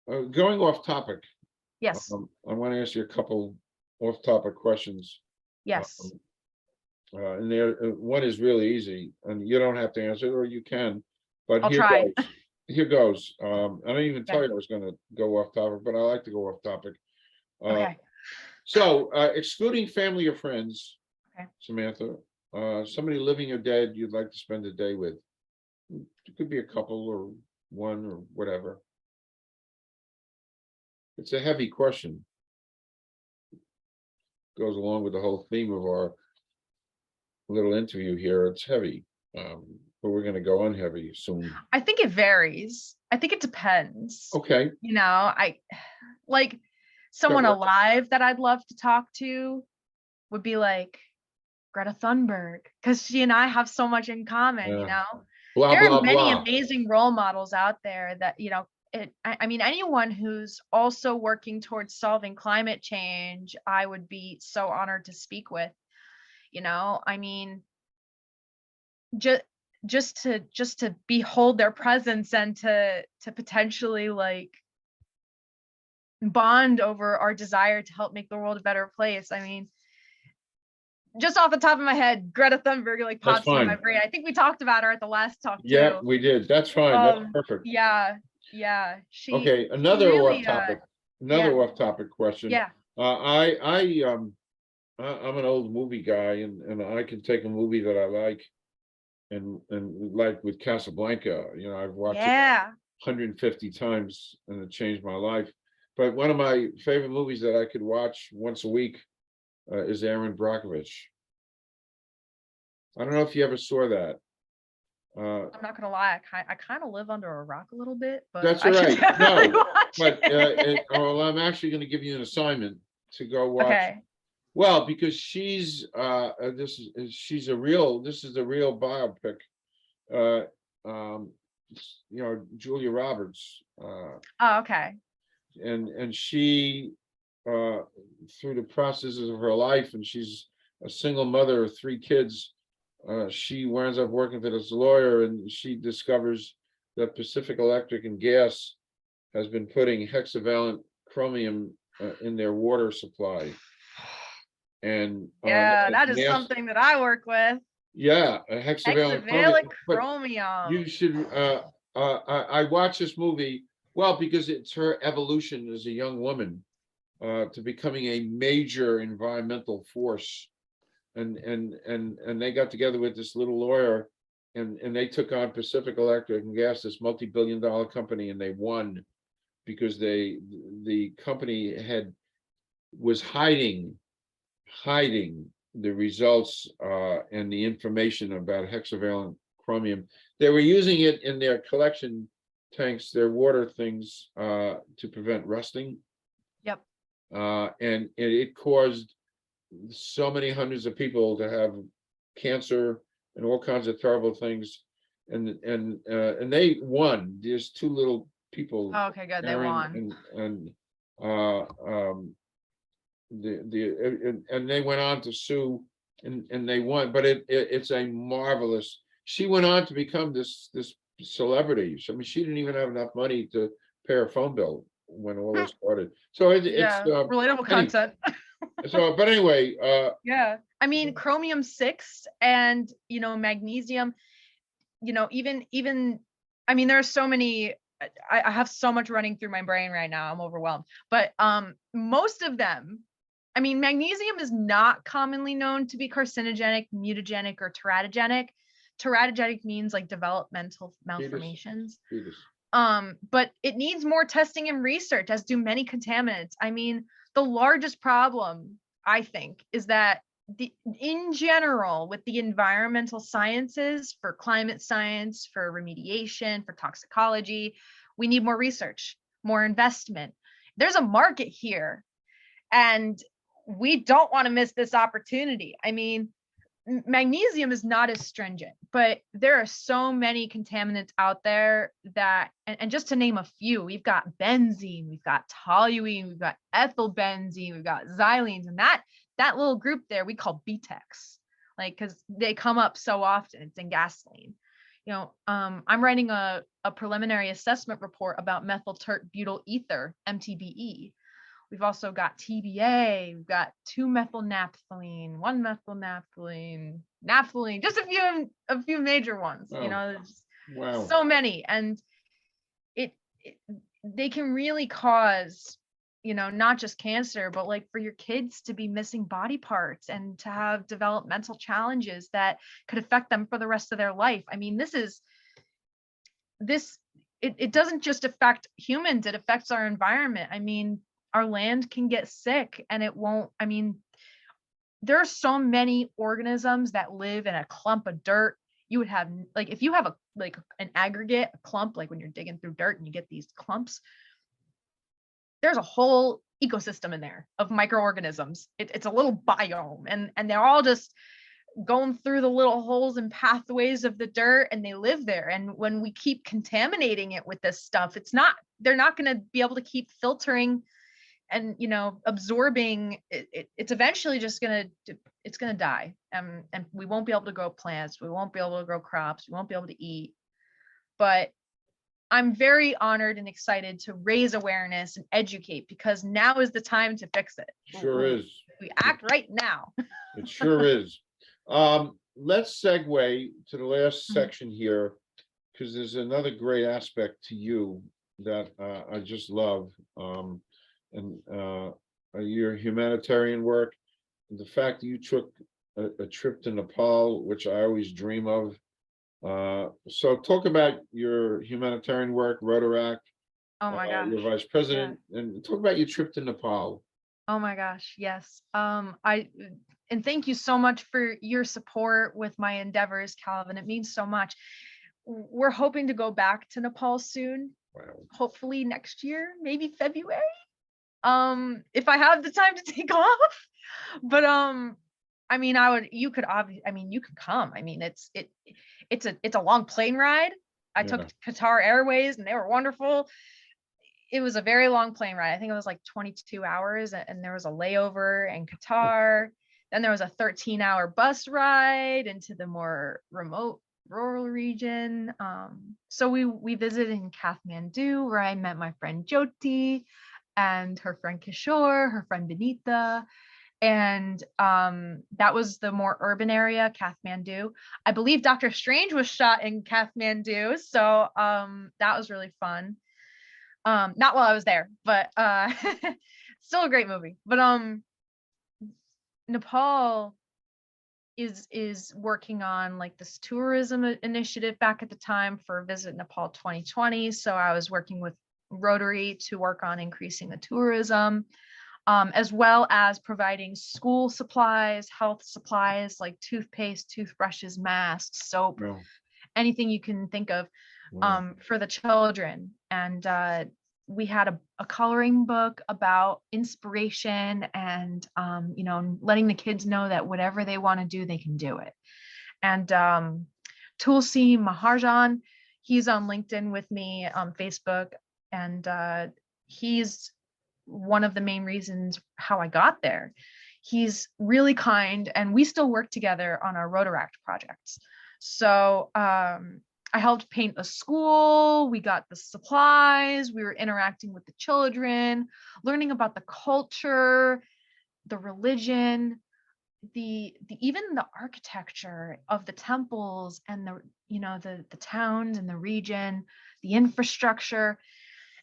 Going off topic,
yes,
I want to ask you a couple off-topic questions.
yes.
And there, one is really easy, and you don't have to answer it, or you can. But
I'll
here
try.
goes. Here goes. I didn't even tell
Okay.
you I was going to go off topic, but I like to go off topic.
Okay.
So, excluding family or friends,
Okay.
Samantha, somebody living or dead you'd like to spend a day with. It could be a couple or one or whatever. It's a heavy question. Goes along with the whole theme of our little interview here. It's heavy, but we're going to go on heavy soon.
I think it varies. I think it depends.
Okay.
You know, I like someone
Sure.
alive that I'd love to talk to would be like Greta Thunberg, because she and I have so much in common, you know.
Blah,
There are
blah,
many
blah.
amazing role models out there that, you know, I mean, anyone who's also working towards solving climate change, I would be so honored to speak with, you know. I mean, just to behold their presence and to potentially like bond over our desire to help make the world a better place. I mean, just off the top of my head, Greta Thunberg like
That's
pops into my
fine.
brain. I think we talked about her at the last talk
Yeah,
too.
we did. That's fine. That's perfect.
Yeah,
Okay,
she
another
really
off topic. Another
yeah,
off topic question.
yeah,
I'm an old movie guy, and I can take a movie that I like, and like with Casablanca, you know, I've watched it
yeah.
150 times, and it changed my life. But one of my favorite movies that I could watch once a week is Aaron Brockovich. I don't know if you ever saw that.
I'm not gonna lie, I kind of live under a rock a little bit, but
That's
I
all
can
right.
definitely
No,
watch
but
it.
well, I'm actually going to give you an assignment to go watch.
Okay.
Well, because she's she's a real. This is a real biopic. Uh, you know, Julia Roberts,
Oh, okay.
and she through the processes of her life, and she's a single mother of 3 kids. She winds up working for this lawyer, and she discovers that Pacific Electric and Gas has been putting hexavalent chromium in their water supply, and
Yeah,
it's
that is something that I work with.
yeah, a hexavalent chromium.
Hexavalent
But you
chromium.
should. I watched this movie, well, because it's her evolution as a young woman to becoming a major environmental force, and they got together with this little lawyer, and they took on Pacific Electric and Gas, this multi-billion-dollar company, and they won because the company was hiding the results and the information about hexavalent chromium. They were using it in their collection tanks, their water things, to prevent rusting.
Yep.
And it caused so many hundreds of people to have cancer and all kinds of terrible things. And they won. There's 2 little people,
Oh, okay, good. They
Aaron
won.
and and they went on to sue, and they won. But it's a marvelous. She went on to become this celebrity. I mean, she didn't even have enough money to pay her phone bill when all this started. So it's
Yeah, relatable
anyway,
content.
so but anyway,
Yeah. I mean, chromium-6 and, you know, magnesium, you know, even I mean, there are so many. I have so much running through my brain right now. I'm overwhelmed. But most of them, I mean, magnesium is not commonly known to be carcinogenic, mutagenic, or teratogenic. Teratogenic means like developmental malformations.
fetus.
But it needs more testing and research, as do many contaminants. I mean, the largest problem, I think, is that in general, with the environmental sciences, for climate science, for remediation, for toxicology, we need more research, more investment. There's a market here, and we don't want to miss this opportunity. I mean, magnesium is not as stringent, but there are so many contaminants out there that, and just to name a few, we've got benzene, we've got toluene, we've got ethylbenzene, we've got xylenes, and that little group there we call BTEX, like, because they come up so often. It's in gasoline. I'm writing a preliminary assessment report about methyl tert butyl ether, MTBE. We've also got TBA, we've got 2-methylnaphthalene, 1-methylnaphthalene, naphthalene, just a few major ones.
Oh,
There's
wow.
so many, and they can really cause, not just cancer, but like for your kids to be missing body parts and to have developmental challenges that could affect them for the rest of their life. I mean, it doesn't just affect humans, it affects our environment. I mean, our land can get sick and it won't. I mean, there are so many organisms that live in a clump of dirt. You would have, like, if you have an aggregate, a clump, like when you're digging through dirt and you get these clumps, there's a whole ecosystem in there of microorganisms. It's a little biome, and they're all just going through the little holes and pathways of the dirt, and they live there. And when we keep contaminating it with this stuff, they're not going to be able to keep filtering and absorbing it. It's eventually just gonna die, and we won't be able to grow plants, we won't be able to grow crops, we won't be able to eat. But I'm very honored and excited to raise awareness and educate, because now is the time to fix it.
Sure is.
We act right now.
It sure is. Let's segue to the last section here, because there's another great aspect to you that I just love. And your humanitarian work, the fact that you took a trip to Nepal, which I always dream of. So talk about your humanitarian work, Rotaract.
Oh my gosh.
Your vice president, and talk about your trip to Nepal.
Oh my gosh, yes. And thank you so much for your support with my endeavors, Calvin. It means so much. We're hoping to go back to Nepal soon.
Wow.
Hopefully next year, maybe February. If I have the time to take off. But I mean, you could come. I mean, it's a long plane ride. I took Qatar Airways and they were wonderful. It was a very long plane ride. I think it was like 22 hours, and there was a layover in Qatar. Then there was a 13-hour bus ride into the more remote rural region. So we visited in Kathmandu, where I met my friend Jyoti and her friend Kishore, her friend Benita. And that was the more urban area, Kathmandu. I believe Doctor Strange was shot in Kathmandu. So that was really fun. Not while I was there, but still a great movie. But Nepal is working on like this tourism initiative back at the time for Visit Nepal 2020. So I was working with Rotary to work on increasing the tourism, as well as providing school supplies, health supplies like toothpaste, toothbrushes, masks, soap, anything you can think of for the children. And we had a coloring book about inspiration and, letting the kids know that whatever they want to do, they can do it. And Tulsi Maharjan, he's on LinkedIn with me, on Facebook, and he's one of the main reasons how I got there. He's really kind, and we still work together on our Rotaract projects. So I helped paint a school, we got the supplies, we were interacting with the children, learning about the culture, the religion, even the architecture of the temples, and the towns and the region, the infrastructure.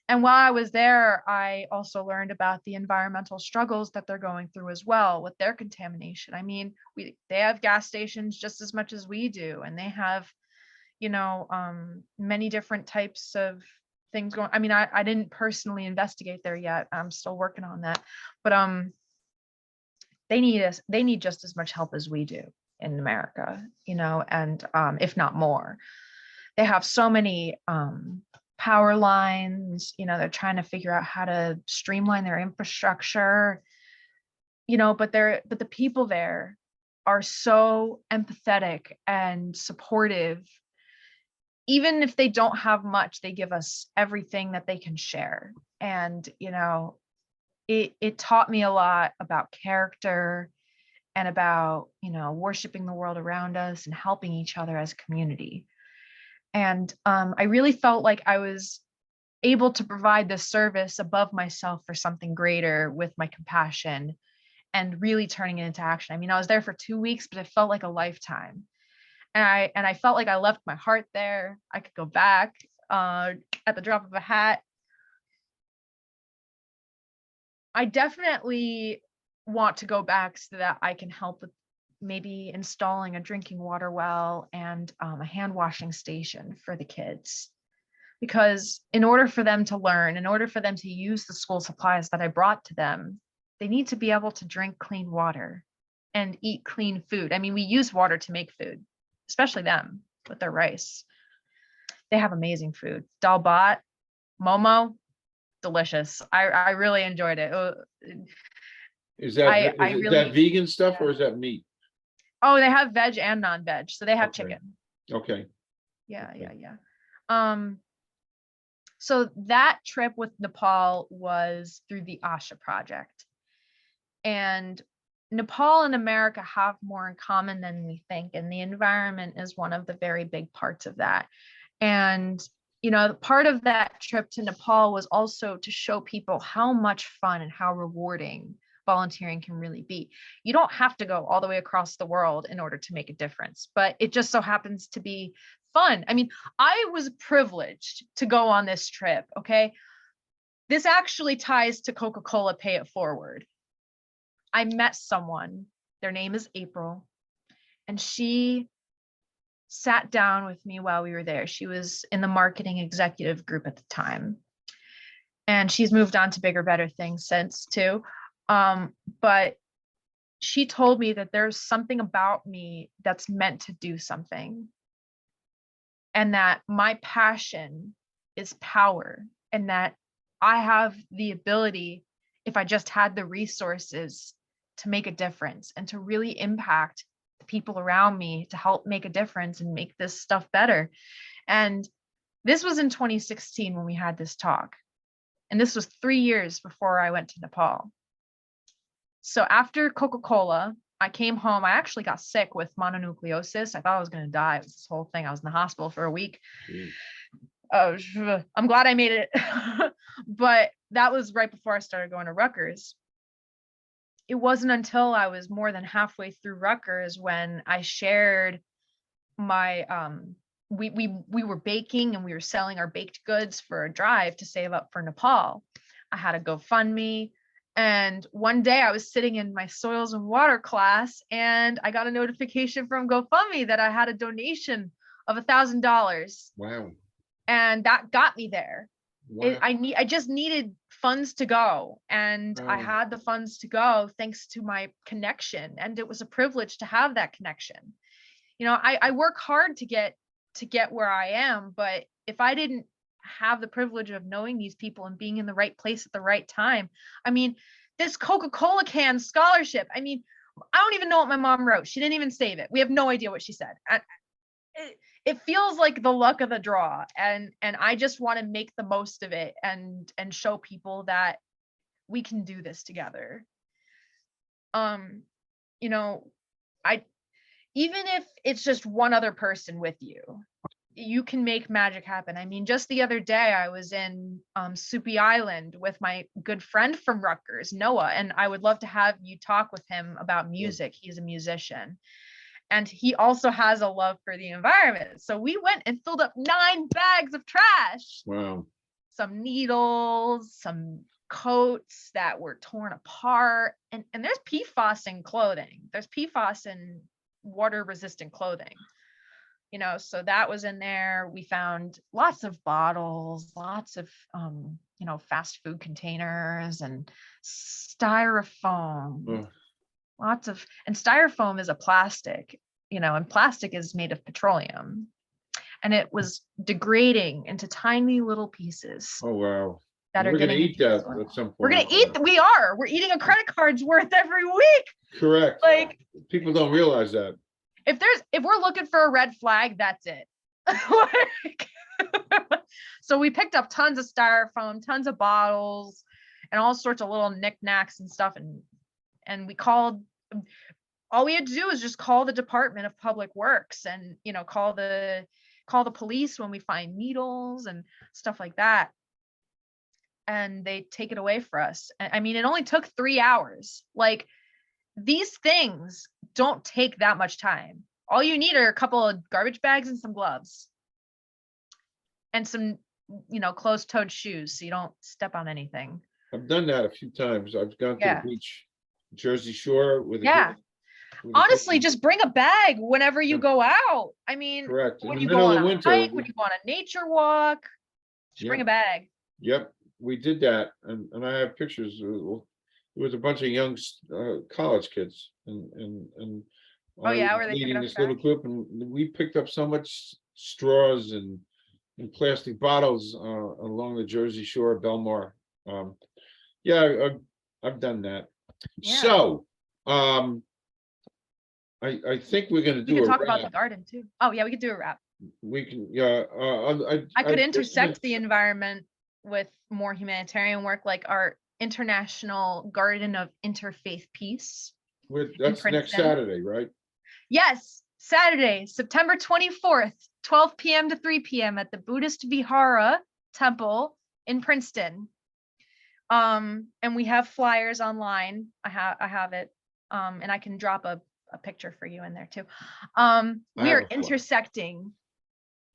And while I was there, I also learned about the environmental struggles that they're going through as well with their contamination. I mean, they have gas stations just as much as we do, and they have, many different types of things going. I mean, I didn't personally investigate there yet. I'm still working on that, but they need just as much help as we do in America, and if not more. They have so many power lines, they're trying to figure out how to streamline their infrastructure, but the people there, are so empathetic and supportive. Even if they don't have much, they give us everything that they can share. And, it taught me a lot about character and about, worshiping the world around us and helping each other as a community. And I really felt like I was able to provide this service above myself for something greater with my compassion and really turning it into action. I mean, I was there for 2 weeks, but it felt like a lifetime. And I felt like I left my heart there. I could go back at the drop of a hat. I definitely want to go back so that I can help with maybe installing a drinking water well and a hand washing station for the kids. Because in order for them to learn, in order for them to use the school supplies that I brought to them, they need to be able to drink clean water and eat clean food. I mean, we use water to make food, especially them with their rice. They have amazing food. Dal bhat, momo, delicious. I really enjoyed it.
Is that
I
is
really,
that vegan stuff or is that meat?
oh, they have veg and non-veg. So they have
Okay.
chicken.
Okay.
Yeah,
Okay.
yeah. So that trip with Nepal was through the Asha project. And Nepal and America have more in common than we think. And the environment is one of the very big parts of that. And, part of that trip to Nepal was also to show people how much fun and how rewarding volunteering can really be. You don't have to go all the way across the world in order to make a difference, but it just so happens to be fun. I mean, I was privileged to go on this trip. Okay. This actually ties to Coca-Cola Pay It Forward. I met someone, their name is April, and she sat down with me while we were there. She was in the marketing executive group at the time. And she's moved on to bigger, better things since too. But she told me that there's something about me that's meant to do something. And that my passion is power. And that I have the ability, if I just had the resources, to make a difference and to really impact the people around me, to help make a difference and make this stuff better. And this was in 2016 when we had this talk. And this was 3 years before I went to Nepal. So after Coca-Cola, I came home. I actually got sick with mononucleosis. I thought I was going to die. It was this whole thing. I was in the hospital for a week. I'm glad I made it. But that was right before I started going to Rutgers. It wasn't until I was more than halfway through Rutgers when I shared my we were baking and we were selling our baked goods for a drive to save up for Nepal. I had a GoFundMe, and one day I was sitting in my soils and water class and I got a notification from GoFundMe that I had a donation of $1,000.
Wow.
And that got me there.
Wow.
I just needed funds to go, and I
Wow.
had the funds to go thanks to my connection, and it was a privilege to have that connection. I work hard to get where I am, but if I didn't have the privilege of knowing these people and being in the right place at the right time, I mean, this Coca-Cola can scholarship, I mean, I don't even know what my mom wrote. She didn't even save it. We have no idea what she said. It feels like the luck of the draw, and I just want to make the most of it and show people that we can do this together. I even if it's just one other person with you, you can make magic happen. I mean, just the other day I was in Supi Island with my good friend from Rutgers, Noah, and I would love to have you talk with him about music. He's a musician. And he also has a love for the environment. So we went and filled up 9 bags of trash.
Wow.
Some needles, some coats that were torn apart. And there's PFAS in clothing. There's PFAS in water resistant clothing. So that was in there. We found lots of bottles, lots of, fast food containers and styrofoam.
Oh.
And styrofoam is a plastic, and plastic is made of petroleum, and it was degrading into tiny little pieces.
Oh, wow.
that are
We're gonna
getting
eat
into the
that
soil.
at some
We're
point.
gonna eat. We're eating a credit card's worth every week.
Correct.
Like,
People don't realize that.
if we're looking for a red flag, that's it. Like, so we picked up tons of styrofoam, tons of bottles, and all sorts of little knickknacks and stuff, and we called. All we had to do was just call the Department of Public Works, and call the police when we find needles and stuff like that, and they take it away for us. I mean, it only took 3 hours. Like, these things don't take that much time. All you need are a couple of garbage bags and some gloves and some closed-toed shoes so you don't step on anything.
I've done that a few times. I've gone to
Yeah.
the beach, Jersey Shore with a
Yeah.
group.
Honestly, just bring a bag whenever you go out. I mean,
Correct.
when
In
you
the
go
middle
on
of
a
winter.
hike, when you go on a nature walk, just bring a bag.
Yep, we did that, and I have pictures. It was a bunch of young college kids, and
Oh
I
yeah,
was
were they picking
leading
up
this
trash?
little group, and we picked up so much straws and plastic bottles along the Jersey Shore, Belmar. Yeah, I've done that.
Yeah.
So, I think we're gonna
We
do
could
a
talk about the
wrap.
garden too. Oh yeah, we could do a wrap.
We can, yeah.
I could
this has
intersect
been-
the environment with more humanitarian work, like our International Garden of Interfaith Peace.
That's next
Princeton.
Saturday, right?
Yes, Saturday, September 24th, 12 p.m. to 3 p.m. at the Buddhist Vihara Temple in Princeton. And we have flyers online. I have it. And I can drop a picture for you in there too. We are intersecting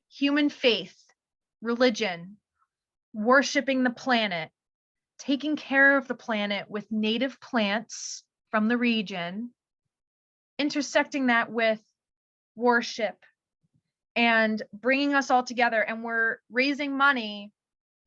human faith, religion, worshiping the planet, taking care of the planet with native plants from the region, intersecting that with worship, and bringing us all together. And we're raising money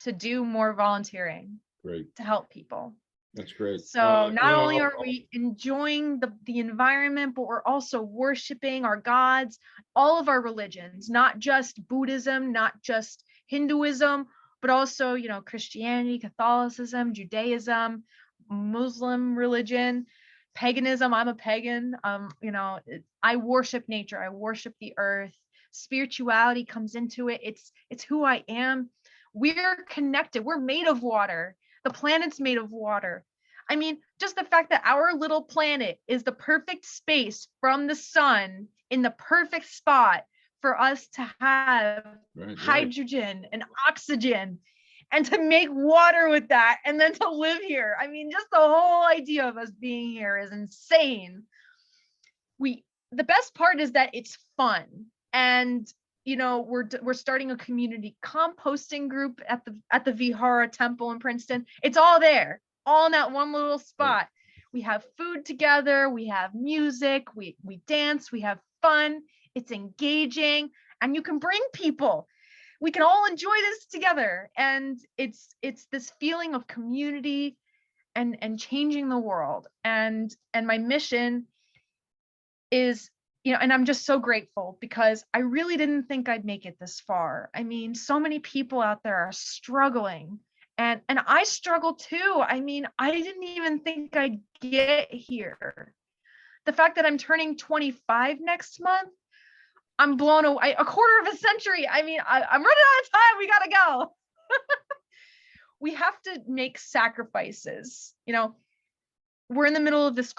to do more volunteering.
Great.
To help people.
That's great.
So not only are we enjoying the environment, but we're also worshiping our gods, all of our religions, not just Buddhism, not just Hinduism, but also, Christianity, Catholicism, Judaism, Muslim religion, paganism. I'm a pagan. I worship nature. I worship the earth. Spirituality comes into it. It's who I am. We're connected. We're made of water. The planet's made of water. I mean, just the fact that our little planet is the perfect space from the sun in the perfect spot for us to have hydrogen and oxygen and to make water with that and then to live here. I mean, just the whole idea of us being here is insane. The best part is that it's fun. And we're starting a community composting group at the Vihara Temple in Princeton. It's all there, all in that one little spot. We have food together, we have music, we dance, we have fun. It's engaging, and you can bring people. We can all enjoy this together, and it's this feeling of community and changing the world. And my mission is, and I'm just so grateful because I really didn't think I'd make it this far. I mean, so many people out there are struggling, and I struggle too. I mean, I didn't even think I'd get here. The fact that I'm turning 25 next month, I'm blown away. A quarter of a century. I mean, I'm running out of time. We gotta go. We have to make sacrifices. We're in the middle of this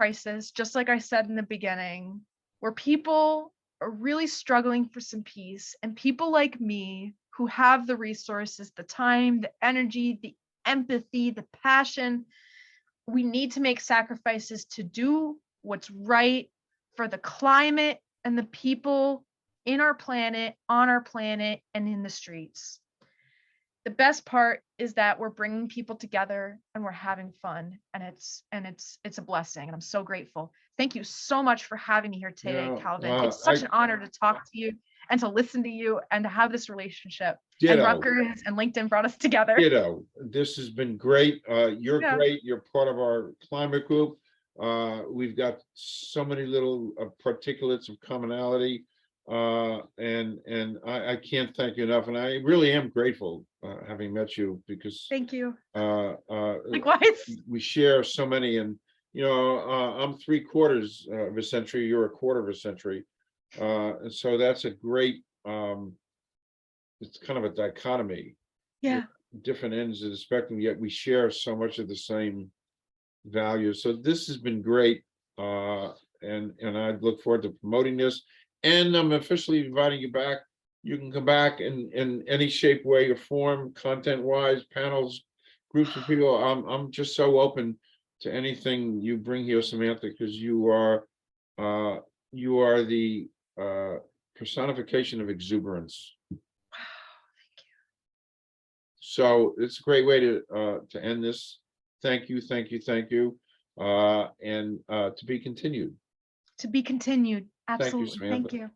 crisis, just like I said in the beginning, where people are really struggling for some peace, and people like me who have the resources, the time, the energy, the empathy, the passion, we need to make sacrifices to do what's right for the climate and the people in our planet, on our planet, and in the streets. The best part is that we're bringing people together and we're having fun, and it's a blessing, and I'm so grateful. Thank you so much for having me here today, Calvin. It's such an honor to talk to you and to listen to you and to have this relationship. And Rutgers and LinkedIn brought us together.
This has been great. You're great. You're part of our climate group. We've got so many little particulates of commonality. And I can't thank you enough. And I really am grateful, having met you, because
Thank you.
uh,
Likewise.
we share so many. And I'm 3/4 of a century, you're 1/4 of a century, and so that's a great, it's kind of a dichotomy,
Yeah.
different ends of the spectrum, yet we share so much of the same values. So this has been great, and I look forward to promoting this. And I'm officially inviting you back. You can come back in any shape, way, or form, content-wise, panels, groups of people. I'm just so open to anything you bring here, Samantha, because you are the personification of exuberance. So it's a great way to end this. Thank you, thank you, thank you, and to be continued.
To be continued.
Thank you,
Absolutely.
Samantha.
Thank you.